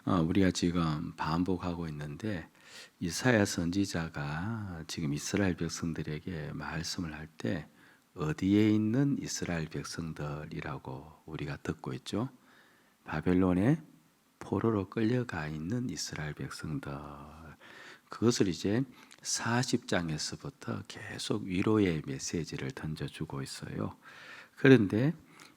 우리가 지금 반복하고 있는데 이사야 선지자가 지금 이스라엘 백성들에게 말씀을 할 때 어디에 있는 이스라엘 백성들이라고 우리가 듣고 있죠? 바벨론의 포로로 끌려가 있는 이스라엘 백성들. 그것을 이제 40장에서부터 계속 위로의 메시지를 던져주고 있어요. 그런데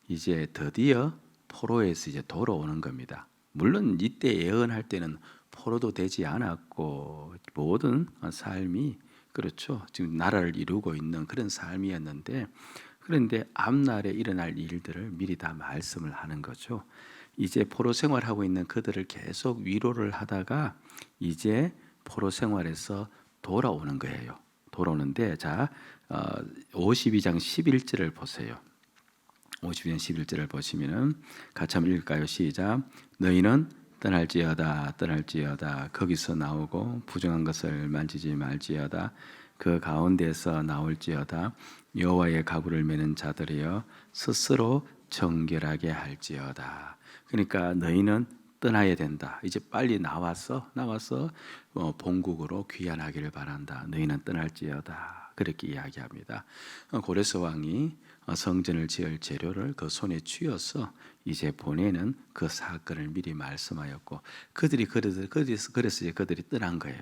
이제 드디어 포로에서 이제 돌아오는 겁니다. 물론 이때 예언할 때는 포로도 되지 않았고 모든 삶이 그렇죠. 지금 나라를 이루고 있는 그런 삶이었는데 그런데 앞날에 일어날 일들을 미리 다 말씀을 하는 거죠. 이제 포로 생활하고 있는 그들을 계속 위로를 하다가 이제 포로 생활에서 돌아오는 거예요. 돌아오는데 자 52장 11절을 보세요. 52장 11절을 보시면은 같이 한번 읽을까요? 시작. 너희는 떠날지어다 떠날지어다 거기서 나오고 부정한 것을 만지지 말지어다 그 가운데서 나올지어다 여호와의 가구를 매는 자들이여 스스로 정결하게 할지어다. 그러니까 너희는 떠나야 된다. 이제 빨리 나와서 본국으로 귀환하기를 바란다. 너희는 떠날지어다. 그렇게 이야기합니다. 고레스 왕이 성전을 지을 재료를 그 손에 쥐어서 이제 보내는 그 사건을 미리 말씀하였고 그래서 이제 그들이 떠난 거예요.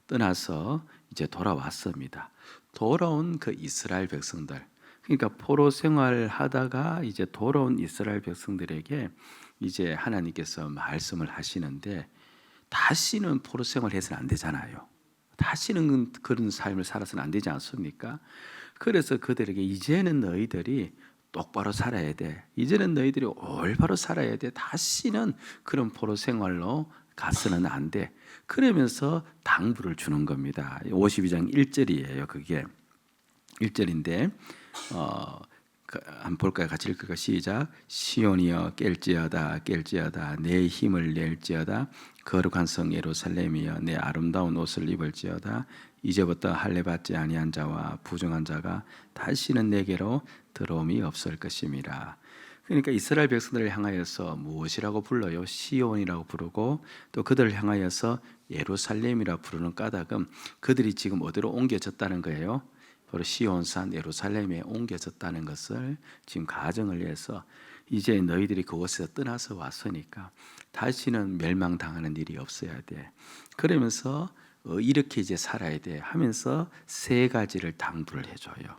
떠나서 이제 돌아왔습니다. 돌아온 그 이스라엘 백성들, 그러니까 포로 생활하다가 이제 돌아온 이스라엘 백성들에게 이제 하나님께서 말씀을 하시는데 다시는 포로 생활해서는 안 되잖아요. 다시는 그런 삶을 살아서는 안 되지 않습니까? 그래서 그들에게 이제는 너희들이 똑바로 살아야 돼. 이제는 너희들이 올바로 살아야 돼. 다시는 그런 포로 생활로 가서는 안 돼. 그러면서 당부를 주는 겁니다. 52장 1절이에요. 그게 1절인데 한번 볼까요? 같이 읽을까요? 시작. 시온이여 깰지어다 깰지어다 내 힘을 낼지어다 거룩한 성 예루살렘이여 내 아름다운 옷을 입을지어다 이제부터 할례 받지 아니한 자와 부정한 자가 다시는 내게로 들어옴이 없을 것임이라. 그러니까 이스라엘 백성들을 향하여서 무엇이라고 불러요? 시온이라고 부르고 또 그들을 향하여서 예루살렘이라 부르는 까닭은 그들이 지금 어디로 옮겨졌다는 거예요? 바로 시온산 예루살렘에 옮겨졌다는 것을 지금 가정을 해서 이제 너희들이 그곳에서 떠나서 왔으니까 다시는 멸망당하는 일이 없어야 돼. 그러면서 이렇게 이제 살아야 돼 하면서 세 가지를 당부를 해줘요.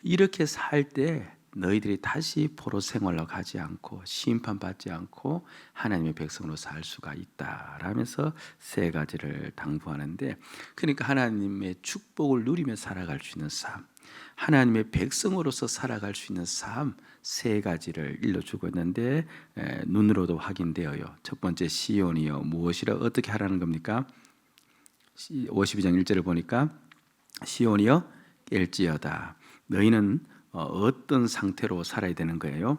이렇게 살 때 너희들이 다시 포로 생활로 가지 않고 심판받지 않고 하나님의 백성으로 살 수가 있다라면서 세 가지를 당부하는데, 그러니까 하나님의 축복을 누리며 살아갈 수 있는 삶, 하나님의 백성으로서 살아갈 수 있는 삶 세 가지를 일러주고 있는데 눈으로도 확인되어요. 첫 번째 시온이요 무엇이라 어떻게 하라는 겁니까? 52장 1절을 보니까 시온이여 깰지어다. 너희는 어떤 상태로 살아야 되는 거예요?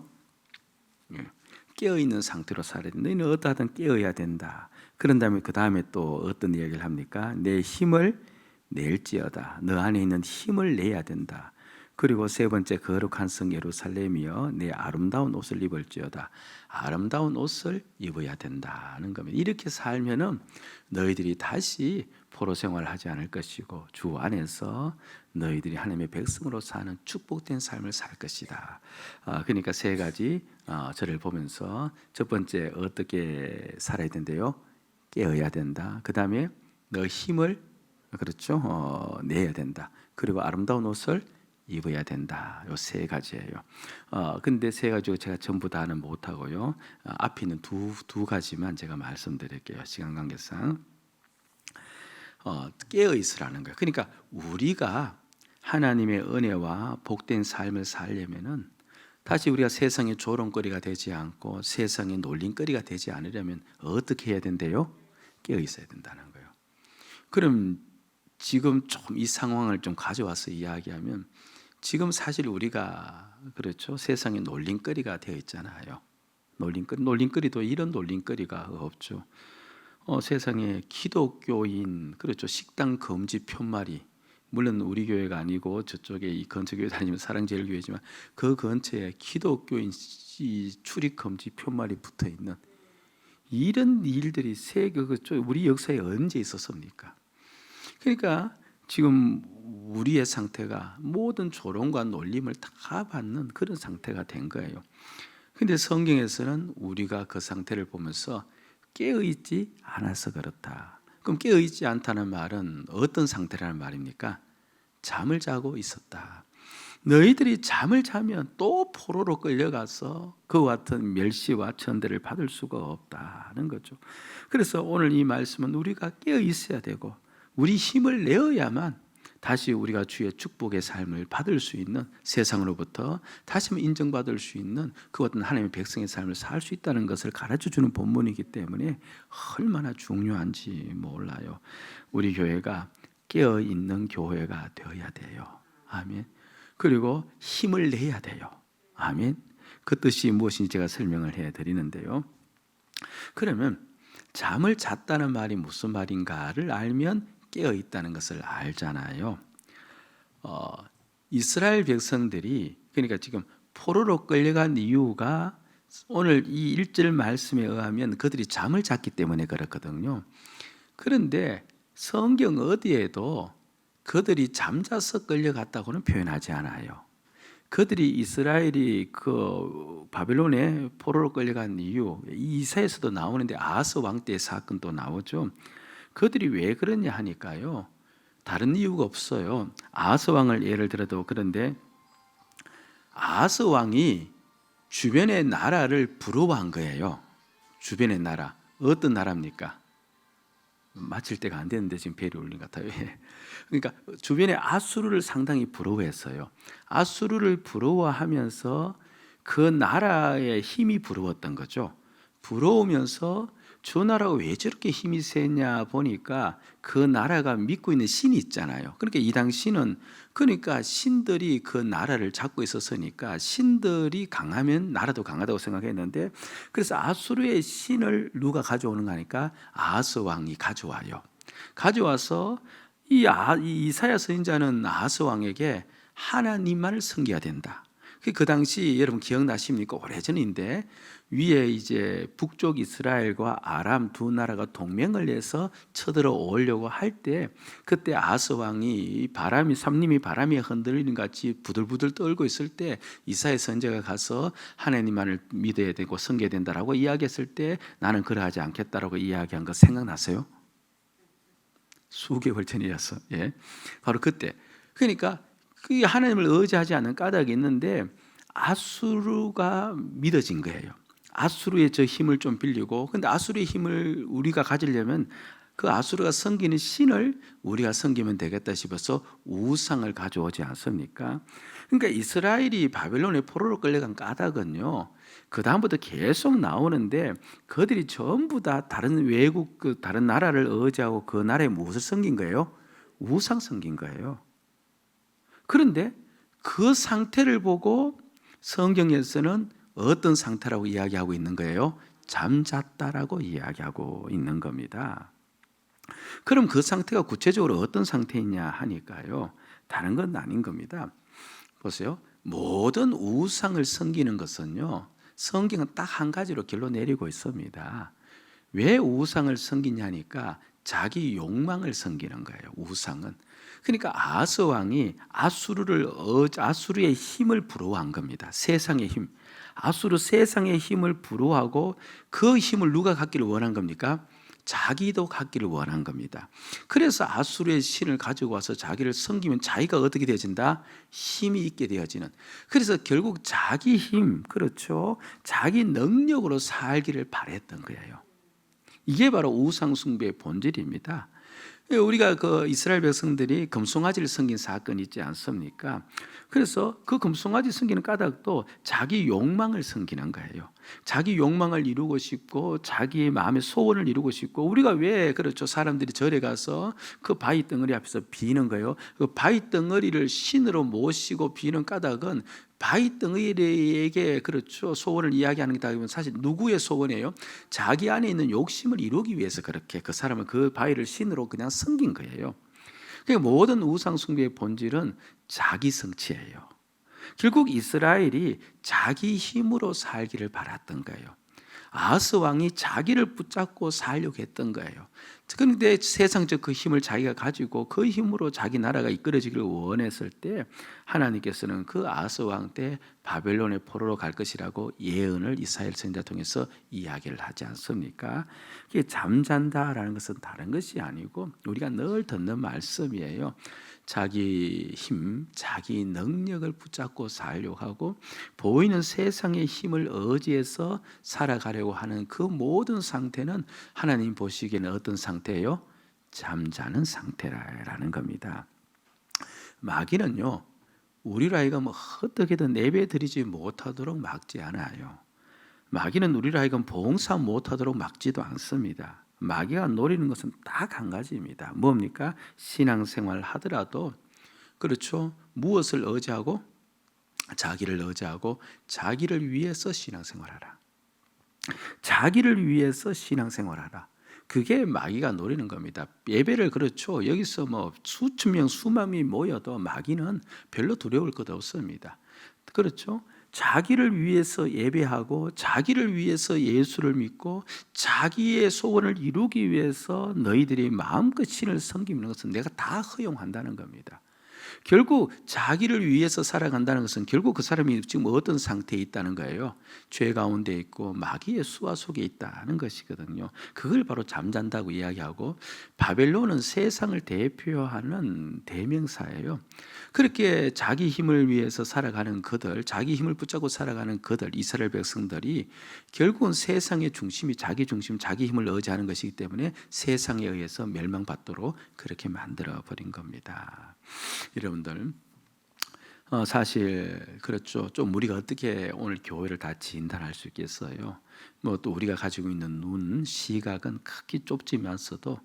깨어있는 상태로 살아야 된다. 너희는 어떠하든 깨어야 된다. 그런 다음에 그 다음에 또 어떤 이야기를 합니까? 내 힘을 낼지어다. 너 안에 있는 힘을 내야 된다. 그리고 세 번째 거룩한 성 예루살렘이여 내 아름다운 옷을 입을지어다. 아름다운 옷을 입어야 된다는 겁니다. 이렇게 살면은 너희들이 다시 포로 생활을 하지 않을 것이고 주 안에서 너희들이 하나님의 백성으로 사는 축복된 삶을 살 것이다. 그러니까 세 가지 저를 보면서 첫 번째 어떻게 살아야 된대요? 깨어야 된다. 그 다음에 너 힘을 그렇죠 내야 된다. 그리고 아름다운 옷을 입어야 된다. 요 세 가지예요. 근데 세 가지 제가 전부 다는 못하고요. 앞에 있는 두 가지만 제가 말씀드릴게요. 시간 관계상. 깨어 있으라는 거예요. 그러니까 우리가 하나님의 은혜와 복된 삶을 살려면은 다시 우리가 세상의 조롱거리가 되지 않고 세상의 놀림거리가 되지 않으려면 어떻게 해야 된대요? 깨어 있어야 된다는 거예요. 그럼 지금 좀 이 상황을 좀 가져와서 이야기하면 지금 사실 우리가 그렇죠 세상의 놀림거리가 되어 있잖아요. 놀림거리도 이런 놀림거리가 없죠. 세상에 기독교인 그렇죠 식당 금지 편말이 물론 우리 교회가 아니고 저쪽에 이 근처 교회 다니면 사랑제일교회지만 그 근처에 기독교인 출입 금지 편말이 붙어 있는 이런 일들이 세계 우리 역사에 언제 있었습니까? 그러니까 지금 우리의 상태가 모든 조롱과 놀림을 다 받는 그런 상태가 된 거예요. 근데 성경에서는 우리가 그 상태를 보면서 깨어있지 않아서 그렇다. 그럼 깨어있지 않다는 말은 어떤 상태라는 말입니까? 잠을 자고 있었다. 너희들이 잠을 자면 또 포로로 끌려가서 그와 같은 멸시와 천대를 받을 수가 없다는 거죠. 그래서 오늘 이 말씀은 우리가 깨어 있어야 되고 우리 힘을 내어야만 다시 우리가 주의 축복의 삶을 받을 수 있는, 세상으로부터 다시 한번 인정받을 수 있는 그 어떤 하나님의 백성의 삶을 살 수 있다는 것을 가르쳐주는 본문이기 때문에 얼마나 중요한지 몰라요. 우리 교회가 깨어있는 교회가 되어야 돼요. 아멘. 그리고 힘을 내야 돼요. 아멘. 그 뜻이 무엇인지 제가 설명을 해드리는데요. 그러면 잠을 잤다는 말이 무슨 말인가를 알면 깨어있다는 것을 알잖아요. 이스라엘 백성들이 그러니까 지금 포로로 끌려간 이유가 오늘 이 1절 말씀에 의하면 그들이 잠을 잤기 때문에 그렇거든요. 그런데 성경 어디에도 그들이 잠자서 끌려갔다고는 표현하지 않아요. 그들이 이스라엘이 그 바벨론에 포로로 끌려간 이유, 이사야서도 나오는데 아하스 왕 때의 사건도 나오죠. 그들이 왜 그러냐 하니까요, 다른 이유가 없어요. 아하스 왕을 예를 들어도 그런데 아하스 왕이 주변의 나라를 부러워한 거예요. 주변의 나라, 어떤 나라입니까? 맞힐 때가 안 되는데 지금 벨이 울린 것 같아요. 그러니까 주변의 아수르를 상당히 부러워했어요. 아수르를 부러워하면서 그 나라의 힘이 부러웠던 거죠. 부러우면서 저 나라가 왜 저렇게 힘이 세냐 보니까 그 나라가 믿고 있는 신이 있잖아요. 그러니까 이 당시는 그러니까 신들이 그 나라를 잡고 있었으니까 신들이 강하면 나라도 강하다고 생각했는데, 그래서 아수르의 신을 누가 가져오는 거니까 아하스 왕이 가져와요. 가져와서 이 이사야 선지자는 아하스 왕에게 하나님만을 섬겨야 된다. 그 당시 여러분 기억나십니까? 오래전인데 위에 이제 북쪽 이스라엘과 아람 두 나라가 동맹을 해서 쳐들어 오려고 할 때, 그때 아하스 왕이 삼림이 바람이 흔들리는 같이 부들부들 떨고 있을 때 이사야 선지자가 가서 하나님만을 믿어야 되고 섬겨야 된다라고 이야기했을 때 나는 그러하지 않겠다라고 이야기한 거 생각나세요? 수개월 전이었어. 예, 바로 그때. 그러니까 그 하나님을 의지하지 않는 까닭이 있는데 아수르가 믿어진 거예요. 아수르의 저 힘을 좀 빌리고, 근데 아수르의 힘을 우리가 가지려면 그 아수르가 섬기는 신을 우리가 섬기면 되겠다 싶어서 우상을 가져오지 않습니까? 그러니까 이스라엘이 바벨론의 포로로 끌려간 까닭은요, 그 다음부터 계속 나오는데 그들이 전부 다 다른 외국 다른 나라를 의지하고 그 나라에 무엇을 섬긴 거예요? 우상 섬긴 거예요. 그런데 그 상태를 보고 성경에서는 어떤 상태라고 이야기하고 있는 거예요? 잠잤다라고 이야기하고 있는 겁니다. 그럼 그 상태가 구체적으로 어떤 상태이냐 하니까요, 다른 건 아닌 겁니다. 보세요. 모든 우상을 섬기는 것은요, 성경은 딱 한 가지로 결론 내리고 있습니다. 왜 우상을 섬기냐니까 자기 욕망을 섬기는 거예요. 우상은. 그러니까 아하스 왕이 아수르의 힘을 부러워한 겁니다. 세상의 힘. 아수르 세상의 힘을 부러워하고 그 힘을 누가 갖기를 원한 겁니까? 자기도 갖기를 원한 겁니다. 그래서 아수르의 신을 가지고 와서 자기를 섬기면 자기가 어떻게 되어진다? 힘이 있게 되어지는. 그래서 결국 자기 힘, 그렇죠, 자기 능력으로 살기를 바랬던 거예요. 이게 바로 우상 숭배의 본질입니다. 우리가 그 이스라엘 백성들이 금송아지를 섬긴 사건이 있지 않습니까? 그래서 그 금송아지 섬기는 까닭도 자기 욕망을 섬기는 거예요. 자기 욕망을 이루고 싶고 자기의 마음의 소원을 이루고 싶고, 우리가 왜 그렇죠? 사람들이 절에 가서 그 바위 덩어리 앞에서 비는 거예요. 그 바위 덩어리를 신으로 모시고 비는 까닭은 바위 덩어리에게 그렇죠, 소원을 이야기하는 게 아니면 사실 누구의 소원이에요? 자기 안에 있는 욕심을 이루기 위해서 그렇게 그 사람은 그 바위를 신으로 그냥 섬긴 거예요. 그러니까 모든 우상 숭배의 본질은 자기 성취예요. 결국 이스라엘이 자기 힘으로 살기를 바랐던 거예요. 아하스 왕이 자기를 붙잡고 살려고 했던 거예요. 그런데 세상적 그 힘을 자기가 가지고 그 힘으로 자기 나라가 이끌어지기를 원했을 때 하나님께서는 그 아하스 왕 때 바벨론의 포로로 갈 것이라고 예언을 이사야를 선지자 통해서 이야기를 하지 않습니까? 이게 잠잔다라는 것은 다른 것이 아니고 우리가 늘 듣는 말씀이에요. 자기 힘, 자기 능력을 붙잡고 살려고 하고 보이는 세상의 힘을 의지해서 살아가려고 하는 그 모든 상태는 하나님 보시기에는 어떤 상태예요? 잠자는 상태라는 겁니다. 마귀는요, 우리를 하여금 어떻게든 내배드리지 못하도록 막지 않아요. 마귀는 우리를 하여금 봉사 못하도록 막지도 않습니다. 마귀가 노리는 것은 딱 한 가지입니다. 뭡니까? 신앙생활 하더라도 그렇죠. 무엇을 의지하고? 자기를 의지하고 자기를 위해서 신앙생활하라. 자기를 위해서 신앙생활하라. 그게 마귀가 노리는 겁니다. 예배를 그렇죠. 여기서 뭐 수천 명, 수만 명이 모여도 마귀는 별로 두려울 것 없습니다. 그렇죠. 자기를 위해서 예배하고 자기를 위해서 예수를 믿고 자기의 소원을 이루기 위해서 너희들이 마음껏 신을 섬기는 것은 내가 다 허용한다는 겁니다. 결국 자기를 위해서 살아간다는 것은 결국 그 사람이 지금 어떤 상태에 있다는 거예요. 죄 가운데 있고 마귀의 수하 속에 있다는 것이거든요. 그걸 바로 잠잔다고 이야기하고 바벨론은 세상을 대표하는 대명사예요. 그렇게 자기 힘을 위해서 살아가는 그들, 자기 힘을 붙잡고 살아가는 그들, 이스라엘 백성들이 결국은 세상의 중심이 자기 중심, 자기 힘을 의지하는 것이기 때문에 세상에 의해서 멸망받도록 그렇게 만들어 버린 겁니다. 여러분들 사실 그렇죠. 좀 우리가 어떻게 오늘 교회를 다 진단할 수 있겠어요? 뭐 또 우리가 가지고 있는 눈, 시각은 크게 좁지만서도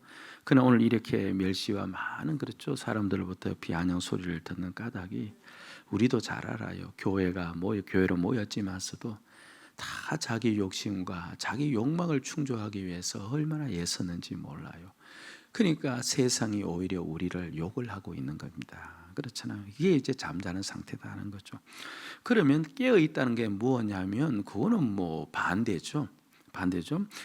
그러나 오늘 이렇게 멸시와 많은 그렇죠. 사람들로부터 비아냥 소리를 듣는 까닭이 우리도 잘 알아요. 교회로 모였지만서도 다 자기 욕심과 자기 욕망을 충족하기 위해서 얼마나 애쓰는지 몰라요. 그러니까 세상이 오히려 우리를 욕을 하고 있는 겁니다. 그렇잖아요. 이게 이제 잠자는 상태다는 거죠. 그러면 깨어 있다는 게 무엇냐면 그거는 뭐 반대죠.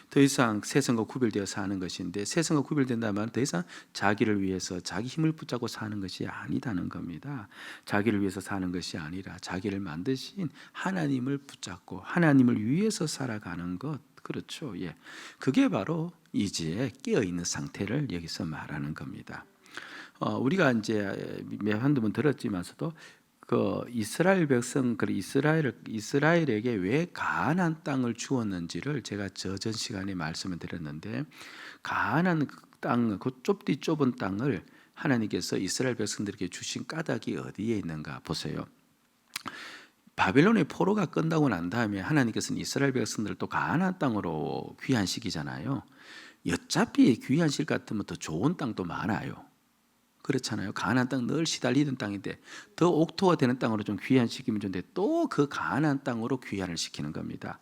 더 이상 세상과 구별되어 사는 것인데 세상과 구별된다면 더 이상 자기를 위해서 자기 힘을 붙잡고 사는 것이 아니다는 겁니다. 자기를 위해서 사는 것이 아니라 자기를 만드신 하나님을 붙잡고 하나님을 위해서 살아가는 것. 그렇죠. 예. 그게 바로 이제 깨어 있는 상태를 여기서 말하는 겁니다. 우리가 이제 한두 번 들었지만서도 그 이스라엘 백성, 그 이스라엘에게 왜 가나안 땅을 주었는지를 제가 저전 시간에 말씀을 드렸는데 가나안 땅, 그 좁은 땅을 하나님께서 이스라엘 백성들에게 주신 까닭이 어디에 있는가 보세요. 바벨론의 포로가 끝나고 난 다음에 하나님께서는 이스라엘 백성들을 또 가나안 땅으로 귀환시키잖아요. 어차피 귀환시킬 것 같으면 더 좋은 땅도 많아요. 그렇잖아요. 가나안 땅 늘 시달리던 땅인데 더 옥토가 되는 땅으로 좀 귀환시키면 좋은데 또 그 가나안 땅으로 귀환을 시키는 겁니다.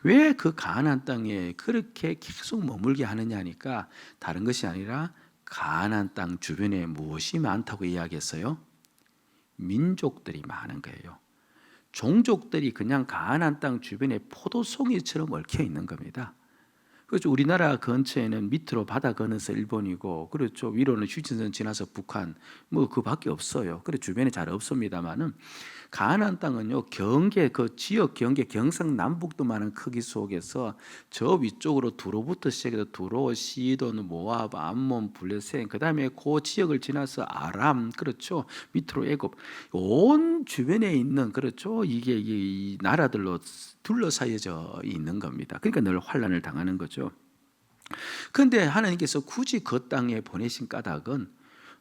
왜 그 가나안 땅에 그렇게 계속 머물게 하느냐니까 다른 것이 아니라 가나안 땅 주변에 무엇이 많다고 이야기했어요? 민족들이 많은 거예요. 종족들이 그냥 가나안 땅 주변에 포도송이처럼 얽혀 있는 겁니다. 그렇죠. 우리나라 근처에는 밑으로 바다 건너서 일본이고, 그렇죠. 위로는 휴전선 지나서 북한, 뭐 그밖에 없어요. 그래 주변에 잘 없습니다만은 가나안 땅은요 그 지역 경계 경상남북도만한 크기 속에서 저 위쪽으로 두로부터 시작해서 두로, 시돈, 모압, 암몬, 블레셋, 그 다음에 그 지역을 지나서 아람, 그렇죠. 밑으로 애굽, 온 주변에 있는 그렇죠. 이게 이 나라들로 둘러싸여져 있는 겁니다. 그러니까 늘 환난을 당하는 거죠. 그런데 하나님께서 굳이 그 땅에 보내신 까닭은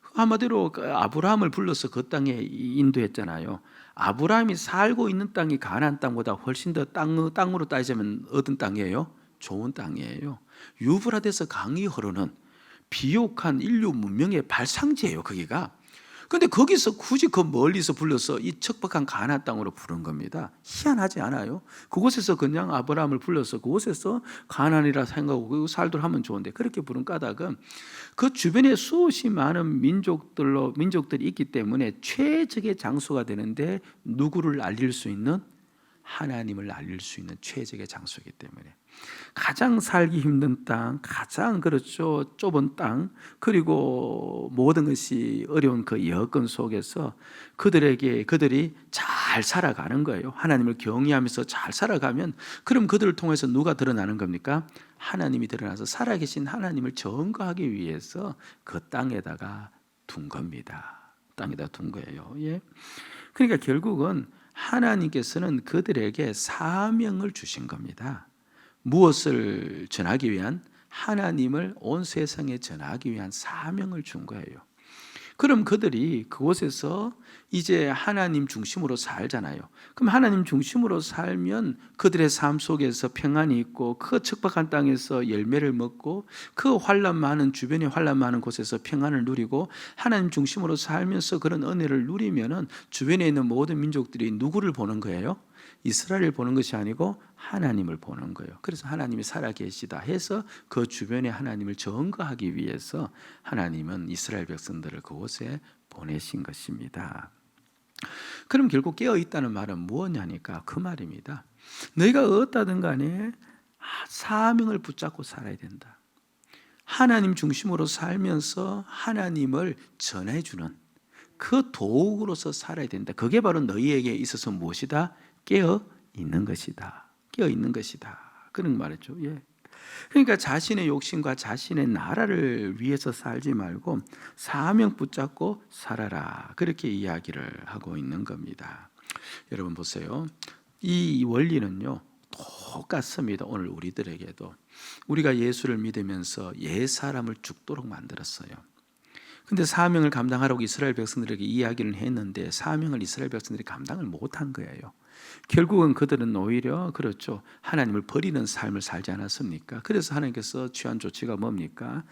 한마디로 아브라함을 불러서 그 땅에 인도했잖아요. 아브라함이 살고 있는 땅이 가나안 땅보다 훨씬 더 땅으로 따지자면 어떤 땅이에요? 좋은 땅이에요. 유브라데스 강이 흐르는 비옥한 인류 문명의 발상지예요. 거기가. 근데 거기서 굳이 그 멀리서 불러서 이 척박한 가나안 땅으로 부른 겁니다. 희한하지 않아요? 그곳에서 그냥 아브라함을 불러서 그곳에서 가나안이라 생각하고 살도록 하면 좋은데 그렇게 부른 까닭은 그 주변에 수없이 많은 민족들이 있기 때문에 최적의 장소가 되는데 누구를 알릴 수 있는? 하나님을 알릴 수 있는 최적의 장소이기 때문에 가장 살기 힘든 땅, 가장 그렇죠 좁은 땅, 그리고 모든 것이 어려운 그 여건 속에서 그들이 잘 살아가는 거예요. 하나님을 경외하면서 잘 살아가면 그럼 그들을 통해서 누가 드러나는 겁니까? 하나님이 드러나서 살아계신 하나님을 증거하기 위해서 그 땅에다가 둔 겁니다. 땅에다 둔 거예요. 예. 그러니까 결국은 하나님께서는 그들에게 사명을 주신 겁니다. 무엇을 전하기 위한? 하나님을 온 세상에 전하기 위한 사명을 준 거예요. 그럼 그들이 그곳에서 이제 하나님 중심으로 살잖아요. 그럼 하나님 중심으로 살면 그들의 삶 속에서 평안이 있고 그 척박한 땅에서 열매를 먹고 그 환난 많은 주변에 환난 많은 곳에서 평안을 누리고 하나님 중심으로 살면서 그런 은혜를 누리면은 주변에 있는 모든 민족들이 누구를 보는 거예요? 이스라엘을 보는 것이 아니고 하나님을 보는 거예요. 그래서 하나님이 살아계시다 해서 그 주변에 하나님을 증거하기 위해서 하나님은 이스라엘 백성들을 그곳에 보내신 것입니다. 그럼 결국 깨어있다는 말은 무엇이냐니까 그 말입니다. 너희가 어떠든 간에 사명을 붙잡고 살아야 된다. 하나님 중심으로 살면서 하나님을 전해주는 그 도구로서 살아야 된다. 그게 바로 너희에게 있어서 무엇이다? 깨어 있는 것이다. 깨어 있는 것이다. 그런 말이죠. 예. 그러니까 자신의 욕심과 자신의 나라를 위해서 살지 말고 사명 붙잡고 살아라. 그렇게 이야기를 하고 있는 겁니다. 여러분 보세요. 이 원리는요. 똑같습니다. 오늘 우리들에게도. 우리가 예수를 믿으면서 옛 사람을 죽도록 만들었어요. 근데 사명을 감당하라고 이스라엘 백성들에게 이야기를 했는데 사명을 이스라엘 백성들이 감당을 못한 거예요. 결국은 그들은 오히려 그렇죠. 하나님을 버리는 삶을 살지 않았습니까? 그래서 하나님께서 취한 조치가 뭡니까?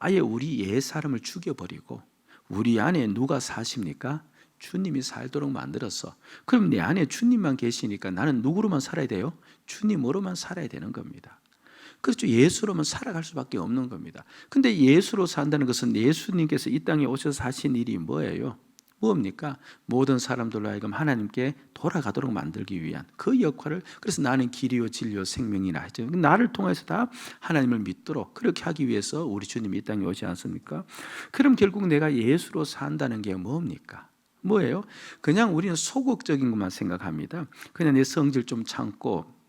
아예 우리 옛 사람을 죽여버리고 우리 안에 누가 사십니까? 주님이 살도록 만들었어. 그럼 내 안에 주님만 계시니까 나는 누구로만 살아야 돼요? 주님으로만 살아야 되는 겁니다. 그렇죠. 예수로만 살아갈 수밖에 없는 겁니다. 근데 예수로 산다는 것은 예수님께서 이 땅에 오셔서 하신 일이 뭐예요? 뭡니까? 모든 사람들로 하여금 하나님께 돌아가도록 만들기 위한 그 역할을, 그래서 나는 길이요 진리요 생명이라 하죠. 나를 통해서 다 하나님을 믿도록 그렇게 하기 위해서 우리 주님이 이 땅에 오지 않습니까? 그럼 결국 내가 예수로 산다는 게 뭡니까? 뭐예요? 그냥 우리는 소극적인 것만 생각합니다. 그냥 내 성질 좀 참고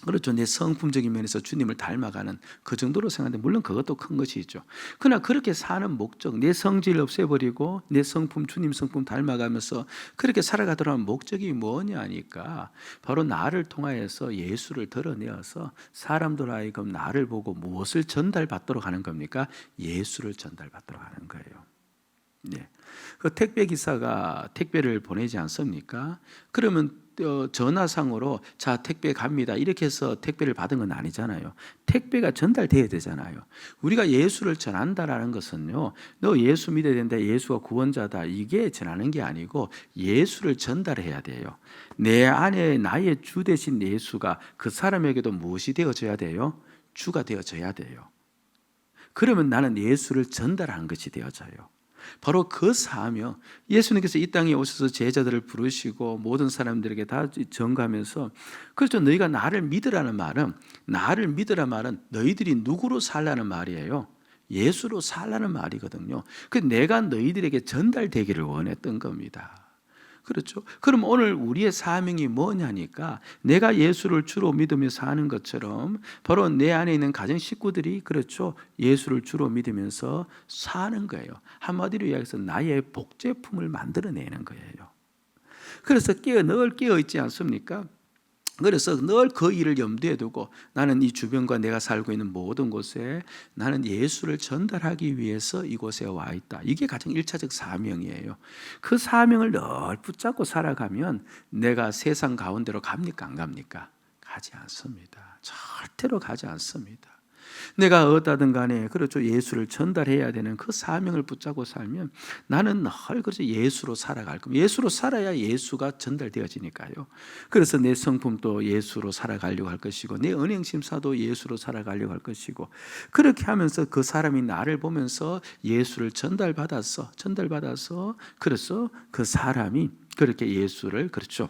그렇죠. 내 성품적인 면에서 주님을 닮아가는 그 정도로 생각하는데 물론 그것도 큰 것이죠. 그러나 그렇게 사는 목적, 내 성질을 없애버리고 내 성품, 주님 성품 닮아가면서 그렇게 살아가도록 하는 목적이 뭐냐니까 바로 나를 통하여서 예수를 드러내어서 사람들 하여금 나를 보고 무엇을 전달받도록 하는 겁니까? 예수를 전달받도록 하는 거예요. 네. 그 택배 기사가 택배를 보내지 않습니까? 그러면 전화상으로 자 택배 갑니다 이렇게 해서 택배를 받은 건 아니잖아요. 택배가 전달돼야 되잖아요. 우리가 예수를 전한다라는 것은요, 너 예수 믿어야 된다, 예수가 구원자다, 이게 전하는 게 아니고 예수를 전달해야 돼요. 내 안에 나의 주 되신 예수가 그 사람에게도 무엇이 되어져야 돼요? 주가 되어져야 돼요. 그러면 나는 예수를 전달하는 것이 되어져요. 바로 그 사명, 예수님께서 이 땅에 오셔서 제자들을 부르시고 모든 사람들에게 다 전가하면서, 그렇죠. 너희가 나를 믿으라는 말은, 나를 믿으라는 말은 너희들이 누구로 살라는 말이에요? 예수로 살라는 말이거든요. 그 내가 너희들에게 전달되기를 원했던 겁니다. 그렇죠. 그럼 오늘 우리의 사명이 뭐냐니까 내가 예수를 주로 믿으며 사는 것처럼 바로 내 안에 있는 가정 식구들이 그렇죠. 예수를 주로 믿으면서 사는 거예요. 한마디로 이야기해서 나의 복제품을 만들어내는 거예요. 그래서 늘 깨어 있지 않습니까? 그래서 늘 그 일을 염두에 두고 나는 이 주변과 내가 살고 있는 모든 곳에 나는 예수를 전달하기 위해서 이곳에 와 있다. 이게 가장 1차적 사명이에요. 그 사명을 늘 붙잡고 살아가면 내가 세상 가운데로 갑니까? 안 갑니까? 가지 않습니다. 절대로 가지 않습니다. 내가 어디든 간에 그렇죠. 예수를 전달해야 되는 그 사명을 붙잡고 살면 나는 늘 그렇죠. 예수로 살아갈 겁니다. 예수로 살아야 예수가 전달되어지니까요. 그래서 내 성품도 예수로 살아가려고 할 것이고 내 은행심사도 예수로 살아가려고 할 것이고 그렇게 하면서 그 사람이 나를 보면서 예수를 전달받아서 그래서 그 사람이 그렇게 예수를 그렇죠.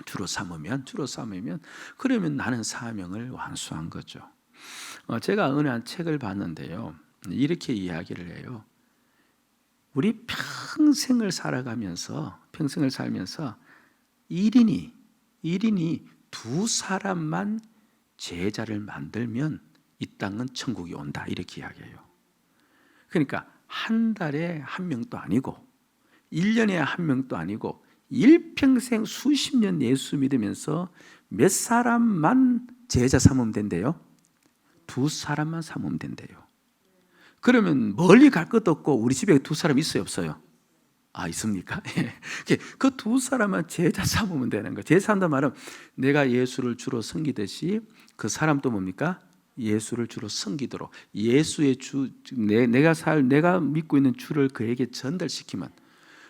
주로 삼으면 그러면 나는 사명을 완수한 거죠. 제가 어느 한 책을 봤는데요, 이렇게 이야기를 해요. 우리 평생을 살면서 1인이 두 사람만 제자를 만들면 이 땅은 천국이 온다, 이렇게 이야기해요. 그러니까 한 달에 한 명도 아니고 1년에 한 명도 아니고 일평생 수십 년 예수 믿으면서 몇 사람만 제자 삼으면 된대요. 두 사람만 삼으면 된대요. 그러면 멀리 갈 것도 없고 우리 집에 두 사람 있어요, 없어요? 있습니까? 그 두 사람만 제자 삼으면 되는 거예요. 제자 삼다 말은 내가 예수를 주로 섬기듯이 그 사람도 뭡니까? 예수를 주로 섬기도록 예수의 내가 믿고 있는 주를 그에게 전달시키면,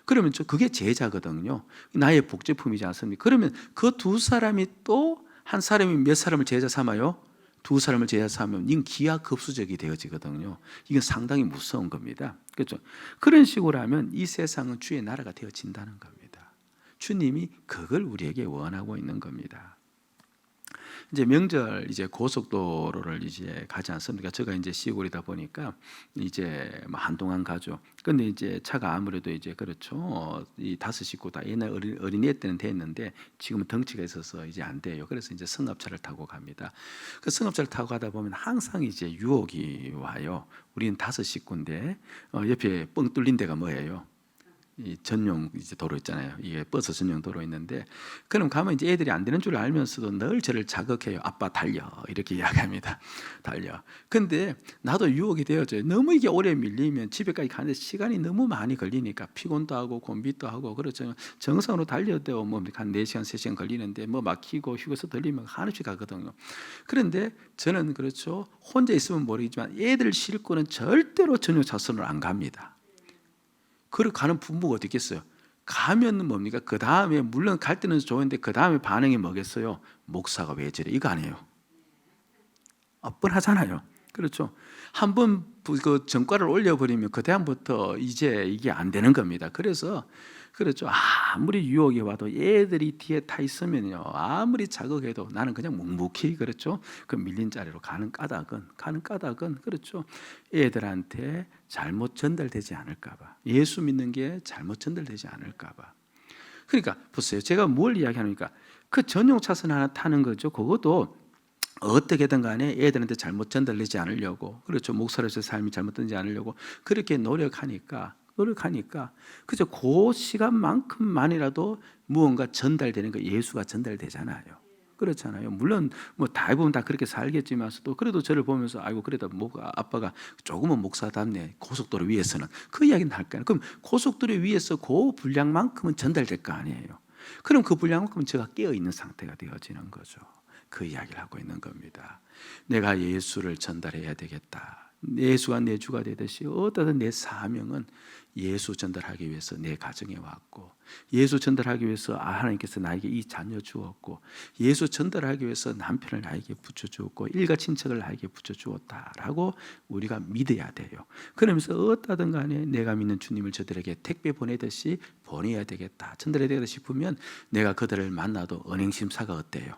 그러면 그게 제자거든요. 나의 복제품이지 않습니까? 그러면 그 두 사람이 또 한 사람이 몇 사람을 제자 삼아요? 두 사람을 제자 삼으면 이건 기하급수적이 되어지거든요. 이건 상당히 무서운 겁니다. 그렇죠? 그런 식으로 하면 이 세상은 주의 나라가 되어진다는 겁니다. 주님이 그걸 우리에게 원하고 있는 겁니다. 이제 명절 고속도로를 가지 않습니까? 제가 시골이다 보니까 한동안 가죠. 근데 차가 아무래도 그렇죠. 이 5식구 다 옛날 어린애 때는 됐는데 지금은 덩치가 있어서 안 돼요. 그래서 승합차를 타고 갑니다. 그 승합차를 타고 가다 보면 항상 유혹이 와요. 우리는 5식구인데 옆에 뻥 뚫린 데가 뭐예요? 이 전용 도로 있잖아요. 이게 버스 전용 도로 있는데, 그럼 가면 애들이 안 되는 줄 알면서도 늘 저를 자극해요. 아빠 달려, 이렇게 이야기합니다. 달려. 근데 나도 유혹이 되어져요. 너무 이게 오래 밀리면 집에까지 가는데 시간이 너무 많이 걸리니까 피곤도 하고 곤비도 하고 그렇죠. 정상으로 달려도 한 4시간 3시간 걸리는데 막히고 휴게소 들리면 한없이 가거든요. 그런데 저는 그렇죠. 혼자 있으면 모르겠지만 애들 싣고는 절대로 전용 차선으로 안 갑니다. 그리고 가는 부모가 어디 있겠어요? 가면 뭡니까? 그 다음에 물론 갈 때는 좋은데 그 다음에 반응이 뭐겠어요? 목사가 왜 저래? 이거 아니에요. 뻔하잖아요. 그렇죠? 한번 그 전과를 올려버리면 그 다음부터 이게 안 되는 겁니다. 그래서 그렇죠. 아무리 유혹이 와도 애들이 뒤에 타 있으면요, 아무리 자극해도 나는 그냥 묵묵히 그렇죠. 그 밀린 자리로 가는 까닭은 그렇죠. 애들한테 잘못 전달되지 않을까봐, 예수 믿는 게 잘못 전달되지 않을까봐. 그러니까 보세요. 제가 뭘 이야기하니까 그 전용 차선 하나 타는 거죠. 그것도 어떻게든 간에 애들한테 잘못 전달되지 않으려고, 그렇죠. 목사로서의 삶이 잘못되지 않으려고 그렇게 노력하니까 그죠. 그 시간만큼만이라도 무언가 전달되는 거, 예수가 전달되잖아요. 그렇잖아요. 물론 대부분 다 그렇게 살겠지만서도 그래도 저를 보면서 아이고 그래도 아빠가 조금은 목사답네. 고속도로 위에서는 그 이야기는 할까요? 그럼 고속도로 위에서 그 분량만큼은 전달될 거 아니에요. 그럼 그 분량만큼은 제가 깨어 있는 상태가 되어지는 거죠. 그 이야기를 하고 있는 겁니다. 내가 예수를 전달해야 되겠다. 예수가 내 주가 되듯이 어떠든 내 사명은 예수 전달하기 위해서 내 가정에 왔고, 예수 전달하기 위해서 하나님께서 나에게 이 자녀 주었고, 예수 전달하기 위해서 남편을 나에게 붙여주었고, 일가 친척을 나에게 붙여주었다라고 우리가 믿어야 돼요. 그러면서 어떠든 간에 내가 믿는 주님을 저들에게 택배 보내듯이 보내야 되겠다, 전달해야 되겠다 싶으면 내가 그들을 만나도 은행심사가 어때요?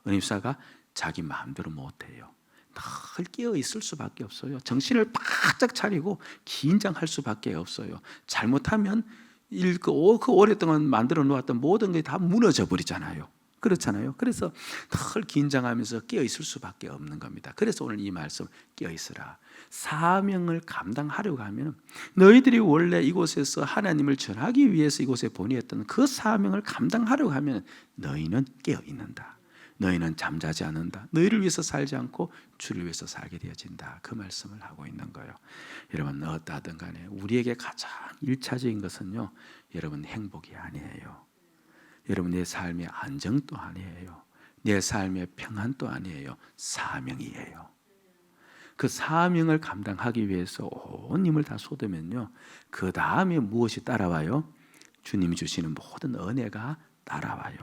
은행심사가 자기 마음대로 못해요. 늘 깨어 있을 수밖에 없어요. 정신을 바짝 차리고 긴장할 수밖에 없어요. 잘못하면 그 오랫동안 만들어 놓았던 모든 게 다 무너져 버리잖아요. 그렇잖아요. 그래서 늘 긴장하면서 깨어 있을 수밖에 없는 겁니다. 그래서 오늘 이 말씀, 깨어 있으라. 사명을 감당하려고 하면, 너희들이 원래 이곳에서 하나님을 전하기 위해서 이곳에 보내었던 그 사명을 감당하려고 하면 너희는 깨어 있는다. 너희는 잠자지 않는다. 너희를 위해서 살지 않고 주를 위해서 살게 되어진다. 그 말씀을 하고 있는 거예요. 여러분 어떠하든 간에 우리에게 가장 1차적인 것은요, 여러분 행복이 아니에요. 여러분 내 삶의 안정도 아니에요. 내 삶의 평안도 아니에요. 사명이에요. 그 사명을 감당하기 위해서 온 힘을 다 쏟으면요, 그 다음에 무엇이 따라와요? 주님이 주시는 모든 은혜가 따라와요.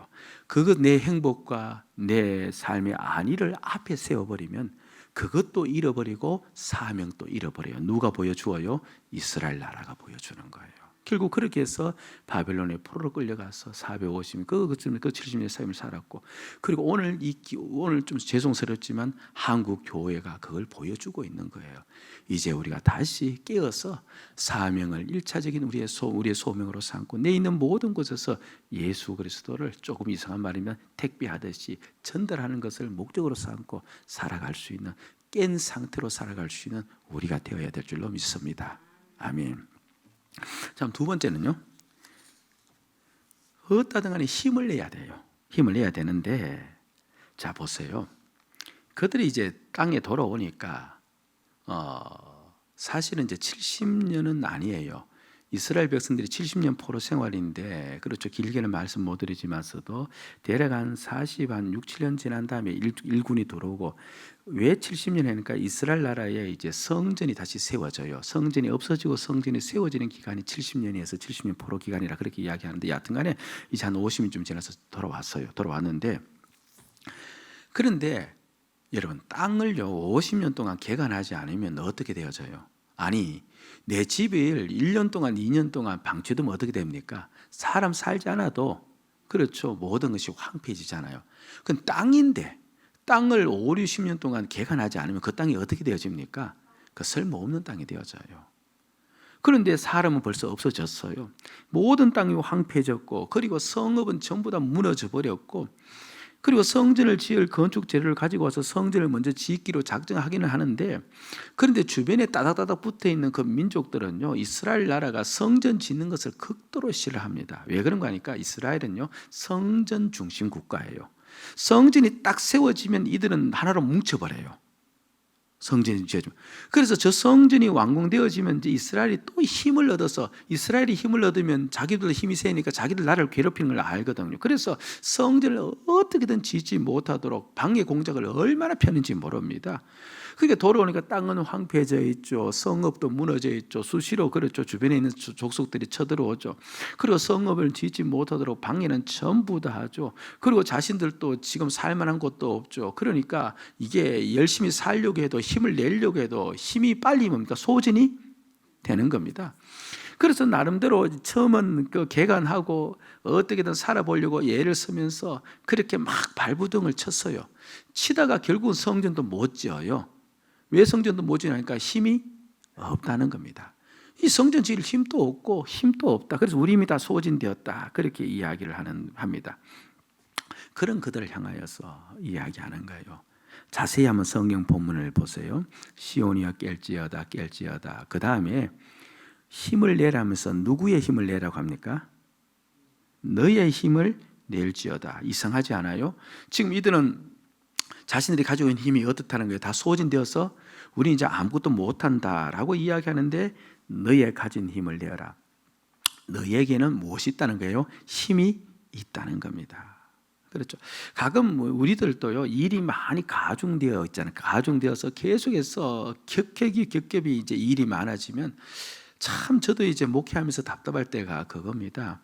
그것 내 행복과 내 삶의 안위를 앞에 세워버리면 그것도 잃어버리고 사명도 잃어버려요. 누가 보여주어요? 이스라엘 나라가 보여주는 거예요. 결국 그렇게 해서 바벨론의 포로로 끌려가서 450년 그 70년의 삶을 살았고, 그리고 오늘 좀 죄송스럽지만 한국 교회가 그걸 보여주고 있는 거예요. 이제 우리가 다시 깨어서 사명을 1차적인 우리의 소명으로 삼고 내 있는 모든 곳에서 예수 그리스도를, 조금 이상한 말이면 택배하듯이 전달하는 것을 목적으로 삼고 살아갈 수 있는, 깬 상태로 살아갈 수 있는 우리가 되어야 될 줄로 믿습니다. 아멘. 자, 두 번째는요, 어떠든 간에 힘을 내야 돼요. 힘을 내야 되는데, 자 보세요. 그들이 이제 땅에 돌아오니까 사실은 이제 70년은 아니에요. 이스라엘 백성들이 70년 포로 생활인데, 그렇죠, 길게는 말씀 못 드리지만서도 대략 한 6, 7년 지난 다음에 일군이 들어오고, 왜 70년 하니까 이스라엘 나라에 이제 성전이 다시 세워져요. 성전이 없어지고 성전이 세워지는 기간이 70년이어서 70년 포로 기간이라 그렇게 이야기하는데, 여하튼간에 이제 한 50년쯤 지나서 돌아왔는데, 그런데 여러분, 땅을요 50년 동안 개간하지 않으면 어떻게 되어져요? 아니, 내 집을 1년 동안 2년 동안 방치되면 어떻게 됩니까? 사람 살지 않아도, 그렇죠, 모든 것이 황폐해지잖아요. 그건 땅인데 땅을 5, 60년 동안 개간하지 않으면 그 땅이 어떻게 되어집니까? 그 쓸모없는 땅이 되어져요. 그런데 사람은 벌써 없어졌어요. 모든 땅이 황폐해졌고, 그리고 성읍은 전부 다 무너져 버렸고, 그리고 성전을 지을 건축 재료를 가지고 와서 성전을 먼저 짓기로 작정하기는 하는데, 그런데 주변에 따닥따닥 붙어있는 그 민족들은요, 이스라엘 나라가 성전 짓는 것을 극도로 싫어합니다. 왜 그런가 하니까 이스라엘은요 성전 중심 국가예요. 성전이 딱 세워지면 이들은 하나로 뭉쳐버려요. 성전이 지어지면. 그래서 저 성전이 완공되어지면 이제 이스라엘이 또 힘을 얻어서, 이스라엘이 힘을 얻으면 자기들도 힘이 세니까 자기들 나라를 괴롭히는 걸 알거든요. 그래서 성전을 어떻게든 짓지 못하도록 방해 공작을 얼마나 폈는지 모릅니다. 그게 돌아오니까 땅은 황폐해져 있죠. 성읍도 무너져 있죠. 수시로, 그렇죠, 주변에 있는 족속들이 쳐들어오죠. 그리고 성읍을 짓지 못하도록 방해는 전부 다 하죠. 그리고 자신들도 지금 살만한 곳도 없죠. 그러니까 이게 열심히 살려고 해도, 힘을 내려고 해도 힘이 빨리 뭡니까? 소진이 되는 겁니다. 그래서 나름대로 처음은 그 개간하고 어떻게든 살아보려고 애를 쓰면서 그렇게 막 발부둥을 쳤어요. 치다가 결국은 성전도 못 지어요. 왜 성전도 못 지으니까 힘이 없다는 겁니다. 이 성전 지을 힘도 없고 힘도 없다. 그래서 우리 힘이 다 소진되었다. 그렇게 이야기를 합니다. 그런 그들을 향하여서 이야기하는 거예요. 자세히 한번 성경 본문을 보세요. 시온이여 깰지어다 깰지어다. 그 다음에 힘을 내라면서 누구의 힘을 내라고 합니까? 너의 힘을 낼지어다. 이상하지 않아요? 지금 이들은 자신들이 가지고 있는 힘이 어떻다는 거예요? 다 소진되어서 우리 이제 아무것도 못한다라고 이야기하는데, 너의 가진 힘을 내어라. 너에게는 무엇이 있다는 거예요? 힘이 있다는 겁니다. 그렇죠. 가끔 우리들도요, 일이 많이 가중되어 있잖아요. 가중되어서 계속해서 겹겹이 이제 일이 많아지면, 참 저도 이제 목회하면서 답답할 때가 그겁니다.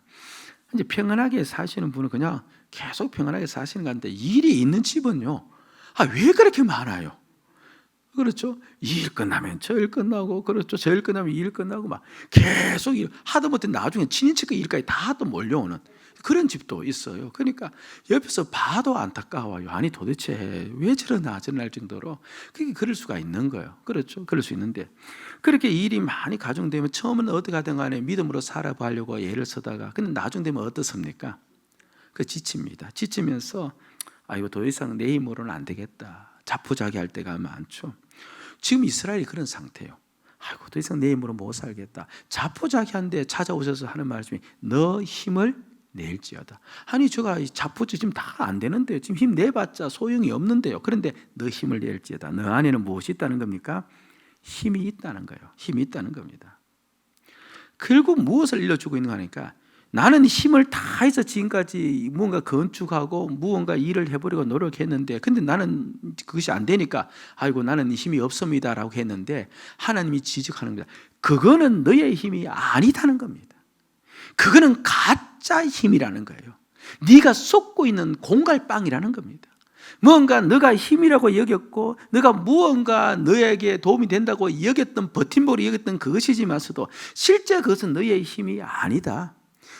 이제 평안하게 사시는 분은 그냥 계속 평안하게 사시는 건데, 일이 있는 집은요, 왜 그렇게 많아요? 그렇죠. 이 일 끝나면 저 일 끝나고, 그렇죠, 저 일 끝나면 이 일 끝나고, 막 계속 하다못해 나중에 친인척 일까지 다 또 몰려오는 그런 집도 있어요. 그러니까 옆에서 봐도 안타까워요. 아니 도대체 왜 저러나 저럴 정도로 그게 그럴 수가 있는 거예요. 그렇죠. 그럴 수 있는데, 그렇게 일이 많이 가중되면 처음은 어떻게 하든 간에 믿음으로 살아보려고 애를 쓰다가, 근데 나중 되면 어떻습니까? 지칩니다. 지치면서 이거 더 이상 내 힘으로는 안 되겠다. 자포자기할 때가 많죠. 지금 이스라엘이 그런 상태예요. 더 이상 내 힘으로 못 살겠다. 자포자기한데 찾아오셔서 하는 말씀이 너 힘을 낼지어다. 아니 제가 자포자 지금 다 안 되는데요. 지금 힘 내봤자 소용이 없는데요. 그런데 너 힘을 낼지어다. 너 안에는 무엇이 있다는 겁니까? 힘이 있다는 거예요. 힘이 있다는 겁니다. 결국 무엇을 일러주고 있는 거니까, 나는 힘을 다해서 지금까지 무언가 건축하고 무언가 일을 해보려고 노력했는데, 근데 나는 그것이 안 되니까 아이고 나는 힘이 없습니다라고 했는데, 하나님이 지적하는 겁니다. 그거는 너의 힘이 아니다는 겁니다. 그거는 가짜 힘이라는 거예요. 네가 쏟고 있는 공갈빵이라는 겁니다. 무언가 너가 힘이라고 여겼고 너가 무언가 너에게 도움이 된다고 여겼던 버팀목으로 여겼던 그것이지만서도 실제 그것은 너의 힘이 아니다.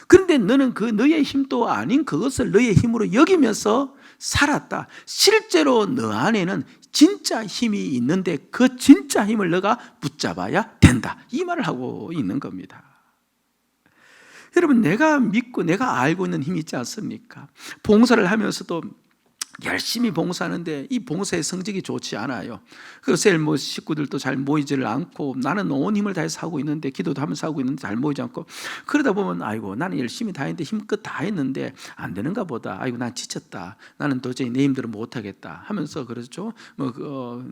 그런데 너는 그 너의 힘도 아닌 그것을 너의 힘으로 여기면서 살았다. 실제로 너 안에는 진짜 힘이 있는데 그 진짜 힘을 너가 붙잡아야 된다. 이 말을 하고 있는 겁니다. 여러분, 내가 믿고 내가 알고 있는 힘이 있지 않습니까? 봉사를 하면서도 열심히 봉사하는데 이 봉사의 성적이 좋지 않아요. 그래서 식구들도 잘 모이지를 않고 나는 온 힘을 다해서 하고 있는데 기도도 하면서 하고 있는데 잘 모이지 않고 그러다 보면 아이고 나는 열심히 다 했는데 힘껏 다 했는데 안 되는가 보다. 아이고 난 지쳤다. 나는 도저히 내 힘대로 못하겠다 하면서 그렇죠.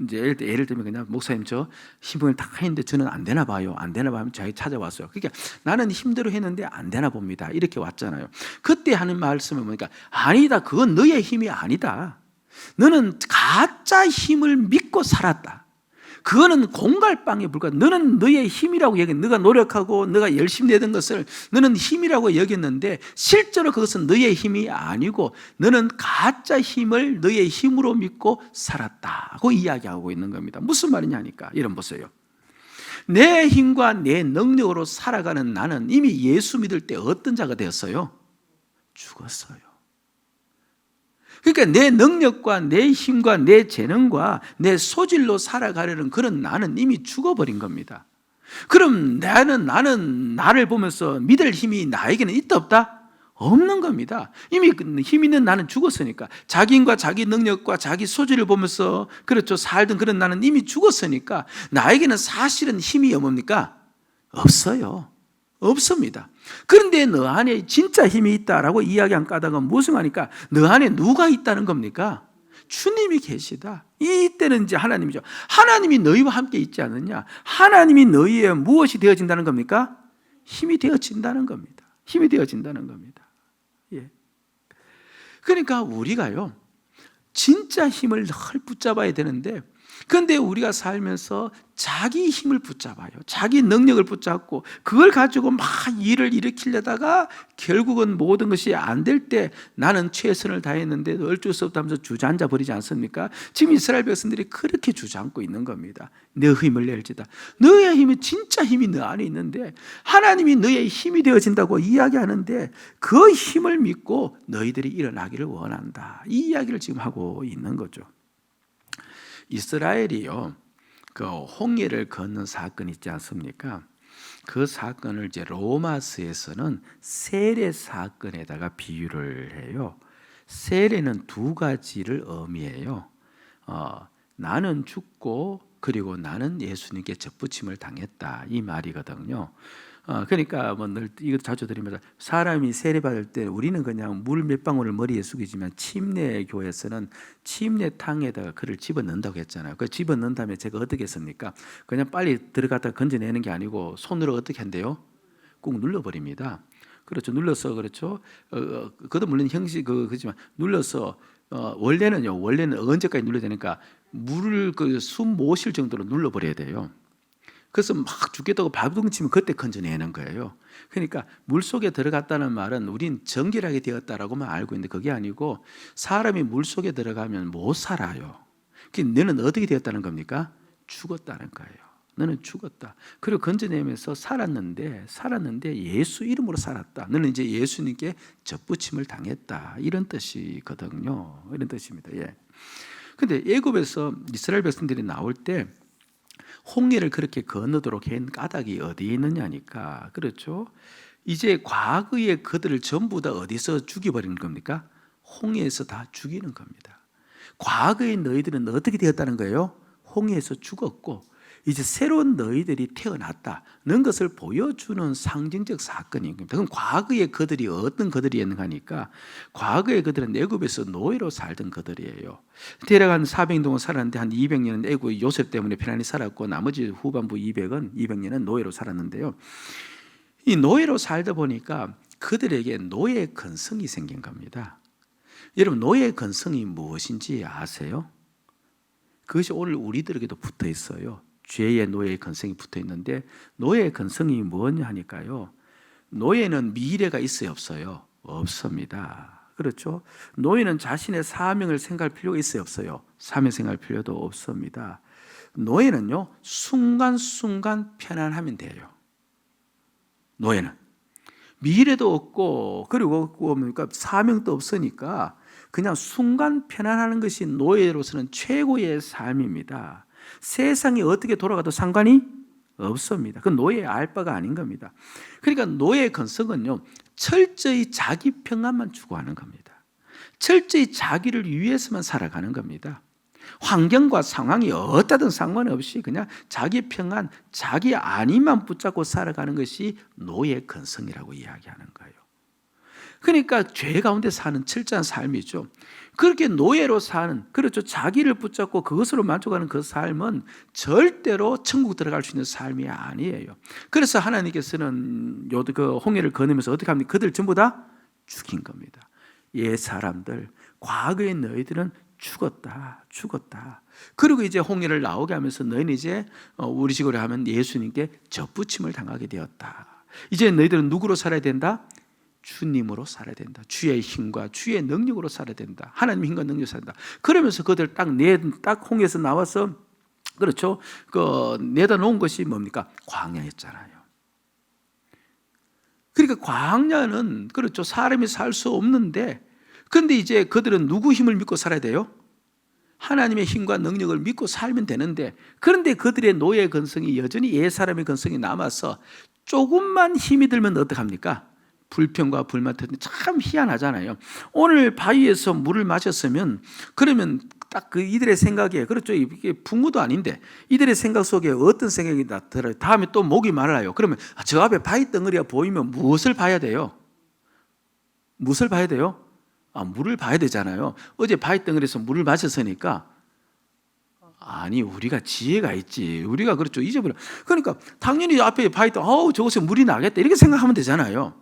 이제 예를 들면 그냥 목사님 저 힘을 다 했는데 저는 안 되나 봐요. 안 되나 봐요. 자기 찾아왔어요. 그러니까 나는 힘대로 했는데 안 되나 봅니다. 이렇게 왔잖아요. 그때 하는 말씀을 보니까 아니다. 그건 너의 힘이 아니다. 너는 가짜 힘을 믿고 살았다. 그거는 공갈빵에 불과하다. 너는 너의 힘이라고 여겼, 너가 노력하고 너가 열심히 내던 것을 너는 힘이라고 여겼는데 실제로 그것은 너의 힘이 아니고 너는 가짜 힘을 너의 힘으로 믿고 살았다고 이야기하고 있는 겁니다. 무슨 말이냐니까 이런 보세요. 내 힘과 내 능력으로 살아가는 나는 이미 예수 믿을 때 어떤 자가 되었어요? 죽었어요. 그러니까 내 능력과 내 힘과 내 재능과 내 소질로 살아가려는 그런 나는 이미 죽어버린 겁니다. 그럼 나는 나를 보면서 믿을 힘이 나에게는 있다 없다? 없는 겁니다. 이미 힘 있는 나는 죽었으니까. 자기 힘과 자기 능력과 자기 소질을 보면서 그렇죠 살던 그런 나는 이미 죽었으니까 나에게는 사실은 힘이 뭡니까? 없어요. 없습니다. 그런데 너 안에 진짜 힘이 있다라고 이야기한 까닭은 무슨 말이니까 너 안에 누가 있다는 겁니까? 주님이 계시다. 이때는 이제 하나님이죠. 하나님이 너희와 함께 있지 않느냐? 하나님이 너희의 무엇이 되어진다는 겁니까? 힘이 되어진다는 겁니다. 힘이 되어진다는 겁니다. 예. 그러니까 우리가요 진짜 힘을 늘 붙잡아야 되는데 그런데 우리가 살면서 자기 힘을 붙잡아요. 자기 능력을 붙잡고 그걸 가지고 막 일을 일으키려다가 결국은 모든 것이 안 될 때 나는 최선을 다했는데 어쩔 수 없다 하면서 주저앉아 버리지 않습니까? 지금 이스라엘 백성들이 그렇게 주저앉고 있는 겁니다. 내 힘을 낼지다. 너의 힘이 진짜 힘이 너 안에 있는데 하나님이 너의 힘이 되어진다고 이야기하는데 그 힘을 믿고 너희들이 일어나기를 원한다. 이 이야기를 지금 하고 있는 거죠. 이스라엘이요, 그 홍해를 건넌 사건 있지 않습니까? 그 사건을 이제 로마서에서는 세례 사건에다가 비유를 해요. 세례는 두 가지를 의미해요. 나는 죽고 그리고 나는 예수님께 접붙임을 당했다 이 말이거든요. 그러니까 뭐 늘 이거 자주 드리면서 사람이 세례 받을 때 우리는 그냥 물 몇 방울을 머리에 숙이지만 침례 교회에서는 침례탕에다가 그를 집어넣는다고 했잖아요. 그 집어넣은 다음에 제가 어떻게 했습니까? 그냥 빨리 들어갔다가 건져내는 게 아니고 손으로 어떻게 한대요? 꾹 눌러버립니다. 그렇죠. 눌러서 그렇죠. 그것도 물론 형식 그지만 눌러서 원래는 언제까지 눌러야 되니까 물을 숨 못 쉴 정도로 눌러버려야 돼요. 그래서 막 죽겠다고 발버둥 치면 그때 건져내는 거예요. 그러니까 물속에 들어갔다는 말은 우린 정결하게 되었다라고만 알고 있는데 그게 아니고 사람이 물속에 들어가면 못 살아요. 너는 어떻게 되었다는 겁니까? 죽었다는 거예요. 너는 죽었다. 그리고 건져내면서 살았는데 예수 이름으로 살았다. 너는 이제 예수님께 접붙임을 당했다. 이런 뜻이거든요. 이런 뜻입니다. 예. 근데 애굽에서 이스라엘 백성들이 나올 때 홍해를 그렇게 건너도록 한 까닭이 어디에 있느냐니까. 그렇죠? 이제 과거에 그들을 전부 다 어디서 죽여버리는 겁니까? 홍해에서 다 죽이는 겁니다. 과거의 너희들은 어떻게 되었다는 거예요? 홍해에서 죽었고 이제 새로운 너희들이 태어났다는 것을 보여주는 상징적 사건인 겁니다. 그럼 과거에 그들이 어떤 그들이었는가 하니까 과거에 그들은 애굽에서 노예로 살던 그들이에요. 대략 한 400년 동안 살았는데 한 200년은 애굽 요셉 때문에 편안히 살았고 나머지 후반부 200년은 노예로 살았는데요. 이 노예로 살다 보니까 그들에게 노예의 근성이 생긴 겁니다. 여러분 노예의 근성이 무엇인지 아세요? 그것이 오늘 우리들에게도 붙어 있어요. 죄의 노예의 근성이 붙어 있는데 노예의 근성이 뭐냐 하니까요. 노예는 미래가 있어요 없어요? 없습니다. 그렇죠? 노예는 자신의 사명을 생각할 필요가 있어요, 없어요? 사명 생각할 필요도 없습니다. 노예는요, 순간순간 편안하면 돼요. 노예는 미래도 없고, 그리고 뭡니까? 사명도 없으니까 그냥 순간 편안하는 것이 노예로서는 최고의 삶입니다. 세상이 어떻게 돌아가도 상관이 없습니다. 그건 노예의 알 바가 아닌 겁니다. 그러니까 노예의 근성은요, 철저히 자기 평안만 추구하는 겁니다. 철저히 자기를 위해서만 살아가는 겁니다. 환경과 상황이 어떠든 상관없이 그냥 자기 평안, 자기 안위만 붙잡고 살아가는 것이 노예 근성이라고 이야기하는 거예요. 그러니까 죄 가운데 사는 철저한 삶이죠. 그렇게 노예로 사는, 그렇죠, 자기를 붙잡고 그것으로 만족하는 그 삶은 절대로 천국 들어갈 수 있는 삶이 아니에요. 그래서 하나님께서는 그 홍해를 건너면서 어떻게 합니까? 그들 전부 다 죽인 겁니다. 옛 사람들, 과거의 너희들은 죽었다. 그리고 이제 홍해를 나오게 하면서 너희는 이제 우리 식으로 하면 예수님께 접붙임을 당하게 되었다. 이제 너희들은 누구로 살아야 된다? 주님으로 살아야 된다. 주의 힘과 주의 능력으로 살아야 된다. 하나님의 힘과 능력으로 살아야 된다. 그러면서 그들 딱 홍해에서 나와서, 그렇죠, 내다 놓은 것이 뭡니까? 광야였잖아요. 그러니까 광야는, 그렇죠, 사람이 살 수 없는데, 근데 이제 그들은 누구 힘을 믿고 살아야 돼요? 하나님의 힘과 능력을 믿고 살면 되는데, 그런데 그들의 노예 근성이 여전히 옛 사람의 근성이 남아서 조금만 힘이 들면 어떡합니까? 불평과 불만 때문에 참 희한하잖아요. 오늘 바위에서 물을 마셨으면, 그러면 딱 그 이들의 생각에, 그렇죠, 이게 붕어도 아닌데 이들의 생각 속에 어떤 생각이 들어요? 다음에 또 목이 말라요. 그러면 저 앞에 바위 덩어리가 보이면 무엇을 봐야 돼요? 무엇을 봐야 돼요? 물을 봐야 되잖아요. 어제 바위 덩어리에서 물을 마셨으니까, 아니, 우리가 지혜가 있지. 우리가, 그렇죠, 잊어버려. 그러니까 당연히 앞에 바위 덩어리, 저것에 물이 나겠다, 이렇게 생각하면 되잖아요.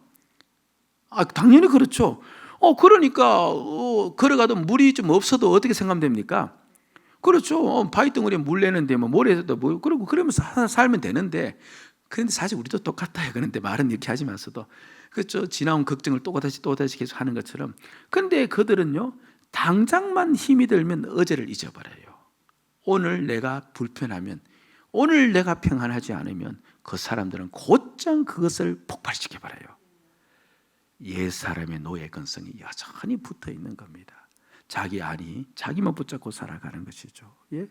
당연히 그렇죠. 그러니까 걸어가도 물이 좀 없어도 어떻게 생각하면 됩니까? 그렇죠. 바위 덩어리에 물 내는데 뭐 모래에도 뭐, 그러고 그러면서 살면 되는데, 그런데 사실 우리도 똑같아요. 그런데 말은 이렇게 하지만서도, 그렇죠, 지나온 걱정을 또다시 계속 하는 것처럼. 근데 그들은요, 당장만 힘이 들면 어제를 잊어버려요. 오늘 내가 불편하면, 오늘 내가 평안하지 않으면 그 사람들은 곧장 그것을 폭발시켜버려요. 옛 사람의 노예 근성이 여전히 붙어 있는 겁니다. 자기 안이, 자기만 붙잡고 살아가는 것이죠. 예?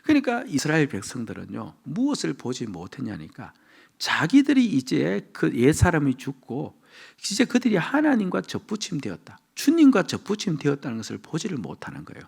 그러니까 이스라엘 백성들은요, 무엇을 보지 못했냐니까, 자기들이 이제 그 옛 사람이 죽고 이제 그들이 하나님과 접붙임 되었다, 주님과 접붙임 되었다는 것을 보지를 못하는 거예요.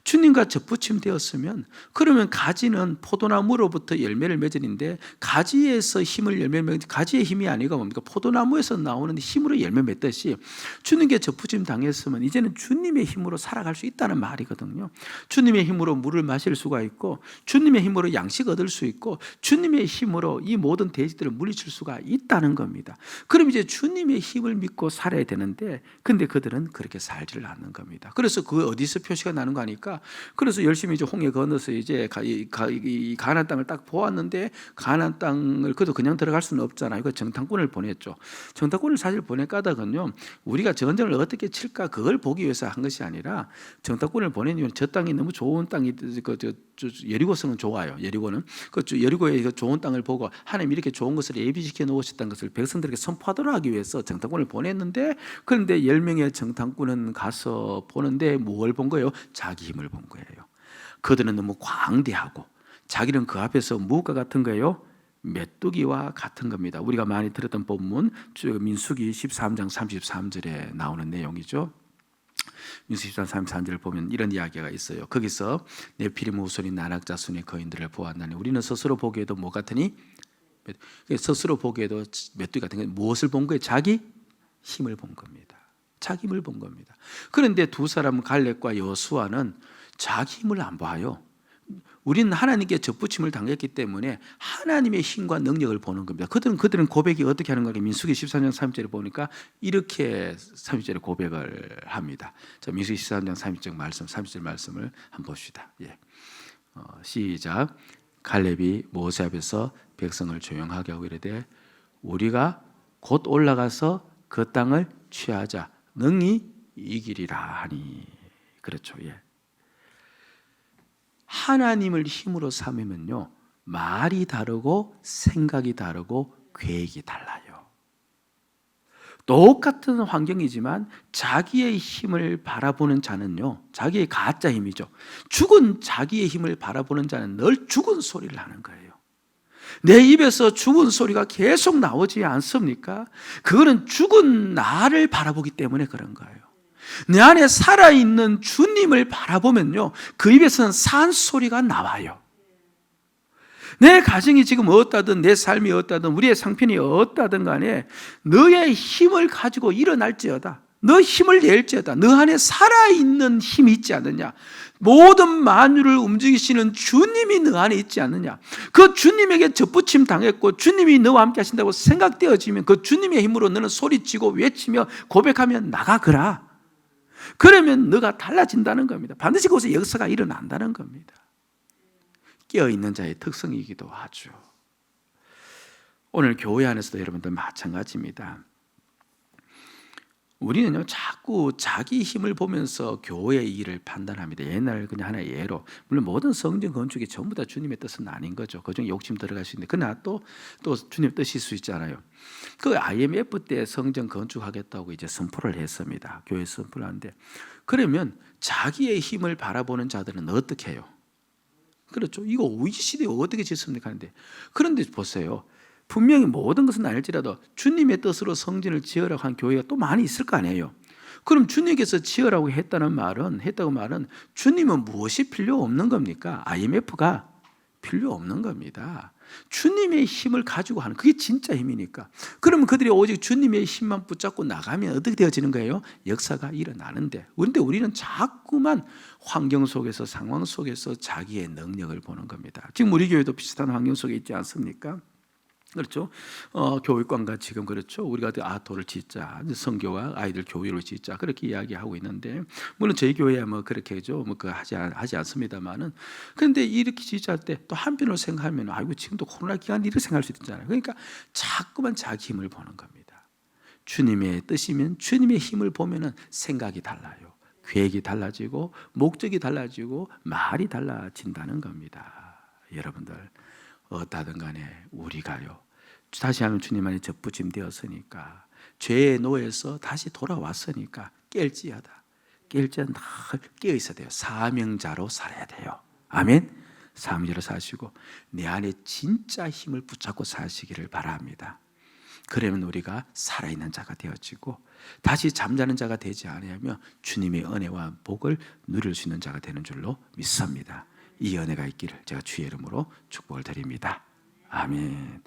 주님과 접붙임 되었으면, 그러면 가지는 포도나무로부터 열매를 맺으는데, 가지에서 힘을 열매를 맺는, 가지의 힘이 아니고 뭡니까? 포도나무에서 나오는 힘으로 열매 맺듯이 주님께 접붙임 당했으면 이제는 주님의 힘으로 살아갈 수 있다는 말이거든요. 주님의 힘으로 물을 마실 수가 있고, 주님의 힘으로 양식 얻을 수 있고, 주님의 힘으로 이 모든 돼지들을 물리칠 수가 있다는 겁니다. 그럼 이제 주님의 힘을 믿고 살아야 되는데, 근데 그들은 그렇게 살지를 않는 겁니다. 그래서 그 어디서 표시가 나는 거 아니까, 그래서 열심히 이제 홍해 건너서 이제 가나안 땅을 딱 보았는데, 가나안 땅을 그도 그냥 들어갈 수는 없잖아요. 그 정탐꾼을 보냈죠. 정탐꾼을 사실 보낼 까닭은요, 우리가 전쟁을 어떻게 칠까 그걸 보기 위해서 한 것이 아니라, 정탐꾼을 보낸 이유는 저 땅이 너무 좋은 땅이, 여리고성은 좋아요. 여리고는 여리고의 좋은 땅을 보고 하나님 이렇게 좋은 것을 예비시켜 놓으셨다는 것을 백성들에게 선포하도록 하기 위해서 정탐꾼을 보냈는데, 그런데 10명의 정탐꾼은 가서 보는데 뭘 본 거예요? 자기 힘을 본 거예요. 그들은 너무 광대하고 자기는 그 앞에서 무엇과 같은 거예요? 메뚜기와 같은 겁니다. 우리가 많이 들었던 본문 민수기 13장 33절에 나오는 내용이죠. 민수기 13장 33절을 보면 이런 이야기가 있어요. 거기서 네피림 후손인 나낙 자손의 거인들을 보았나니 우리는 스스로 보기에도 뭐 같으니? 스스로 보기에도 메뚜기 같은 거. 무엇을 본 거예요? 자기 힘을 본 겁니다. 자기 힘을 본 겁니다. 그런데 두 사람 갈렙과 여수아는 자기 힘을 안 봐요. 우리는 하나님께 접붙임을 당했기 때문에 하나님의 힘과 능력을 보는 겁니다. 그들은 고백이 어떻게 하는 거예요? 민수기 13장 3절에 보니까 이렇게 30절에 고백을 합니다. 자, 민수기 13장 30절 말씀, 30절 말씀을 한번 봅시다. 예. 시작. 갈렙이 모세 앞에서 백성을 조용하게 하고 이르되 우리가 곧 올라가서 그 땅을 취하자. 능히 이기리라 하니. 그렇죠. 예. 하나님을 힘으로 삼으면요, 말이 다르고 생각이 다르고 계획이 달라요. 똑같은 환경이지만 자기의 힘을 바라보는 자는요, 자기의 가짜 힘이죠. 죽은 자기의 힘을 바라보는 자는 늘 죽은 소리를 하는 거예요. 내 입에서 죽은 소리가 계속 나오지 않습니까? 그거는 죽은 나를 바라보기 때문에 그런 거예요. 내 안에 살아있는 주님을 바라보면요, 그 입에서는 산 소리가 나와요. 내 가정이 지금 어떠든, 내 삶이 어떠든, 우리의 상편이 어떠든 간에 너의 힘을 가지고 일어날지어다, 너 힘을 낼지어다, 너 안에 살아있는 힘이 있지 않느냐, 모든 만유를 움직이시는 주님이 너 안에 있지 않느냐, 그 주님에게 접붙임 당했고 주님이 너와 함께 하신다고 생각되어지면 그 주님의 힘으로 너는 소리치고 외치며 고백하면 나가거라. 그러면 너가 달라진다는 겁니다. 반드시 그곳에 역사가 일어난다는 겁니다. 깨어있는 자의 특성이기도 하죠. 오늘 교회 안에서도 여러분들 마찬가지입니다. 우리는요, 자꾸 자기 힘을 보면서 교회의 일을 판단합니다. 옛날 그냥 하나의 예로, 물론 모든 성전 건축이 전부 다 주님의 뜻은 아닌 거죠. 그중에 욕심 들어갈 수 있는데, 그러나 또 주님의 뜻일 수 있잖아요. 그 IMF 때 성전 건축하겠다고 이제 선포를 했습니다. 교회 선포를 하는데, 그러면 자기의 힘을 바라보는 자들은 어떻게 해요? 그렇죠. 이거 OECD 어떻게 짓습니까? 하는데, 그런데 보세요. 분명히 모든 것은 아닐지라도 주님의 뜻으로 성전을 지으라고 한 교회가 또 많이 있을 거 아니에요. 그럼 주님께서 지으라고 했다고 말은 주님은 무엇이 필요 없는 겁니까? IMF가 필요 없는 겁니다. 주님의 힘을 가지고 하는, 그게 진짜 힘이니까. 그러면 그들이 오직 주님의 힘만 붙잡고 나가면 어떻게 되어지는 거예요? 역사가 일어나는데, 그런데 우리는 자꾸만 환경 속에서, 상황 속에서 자기의 능력을 보는 겁니다. 지금 우리 교회도 비슷한 환경 속에 있지 않습니까? 그렇죠. 교육관과 지금 그렇죠. 우리가 아토를 짓자, 성교와 아이들 교육을 짓자, 그렇게 이야기하고 있는데, 물론 저희 교회야 뭐 그렇게죠. 뭐 그 하지 않습니다만은, 그런데 이렇게 짓자 때 또 한편으로 생각하면, 아이고 지금도 코로나 기간 이렇게 생각할 수 있잖아요. 그러니까 자꾸만 자기 힘을 보는 겁니다. 주님의 뜻이면 주님의 힘을 보면은 생각이 달라요. 계획이 달라지고 목적이 달라지고 말이 달라진다는 겁니다. 여러분들, 어떠든 간에 우리가요, 다시 하면 주님 안에 접붙임 되었으니까, 죄의 노에서 다시 돌아왔으니까 깰지어다 깨어 있어야 돼요. 사명자로 살아야 돼요. 아멘. 사명자로 사시고 내 안에 진짜 힘을 붙잡고 사시기를 바랍니다. 그러면 우리가 살아있는 자가 되어지고 다시 잠자는 자가 되지 않으면 주님의 은혜와 복을 누릴 수 있는 자가 되는 줄로 믿습니다. 이 은혜가 있기를 제가 주의 이름으로 축복을 드립니다. 아멘.